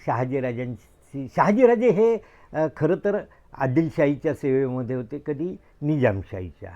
शहाजीराजे हे खरं तर आदिलशाहीच्या सेवेमध्ये होते, कधी निजामशाहीच्या.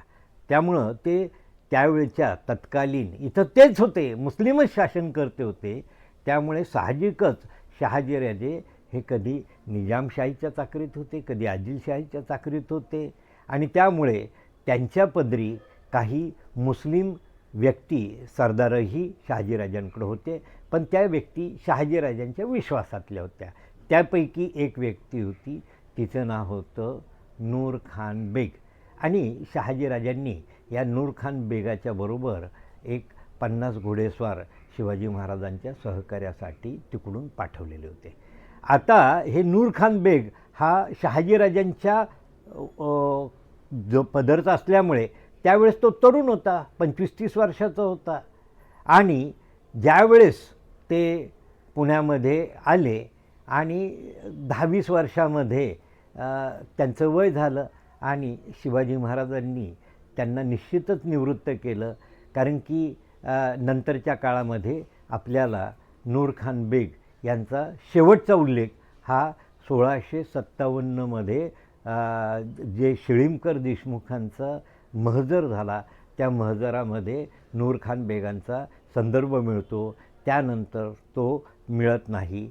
त्यामुळं ते त्यावेळच्या तत्कालीन इथं तेच होते, मुस्लिमच शासनकर्ते होते. त्यामुळे साहजिकच शहाजीराजे हे कधी निजामशाहीच्या चाकरीत होते, कधी आदिलशाहीच्या चाकरीत होते. आणि त्यामुळे त्यांच्या पदरी काही मुस्लिम व्यक्ती सरदारही शहाजीराजांकडे होते, पण त्या व्यक्ती शहाजीराजांच्या विश्वासातल्या होत्या. त्यापैकी एक व्यक्ती होती, तिचं नाव होतं नूर खान बेग. आणि शहाजीराजांनी या नूर खान बेगाच्या बरोबर एक 50 घोडेस्वार शिवाजी महाराजांच्या सहकार्यासाठी तिकडून पाठवलेले होते. आता हे नूर खान बेग हा शहाजीराजांच्या जो पदरचा असल्यामुळे त्यावेळेस तो तरुण होता, 25-30 वर्षाचा होता. आणि ज्यावेळेस ते पुण्यामध्ये आले आणि 10-20 वर्षामध्ये त्यांचं वय झालं आणि शिवाजी महाराजांनी त्यांना निश्चितच निवृत्त केलं. कारण की नंतरच्या काळामध्ये आपल्याला नूर खान बेग यांचा शेवटचा उल्लेख हा 1657मध्ये जे शिळीमकर देशमुखांचा महजर झाला, त्या महजरामध्ये नूर खान बेगांचा संदर्भ मिळतो. त्यानंतर तो मिळत नाही.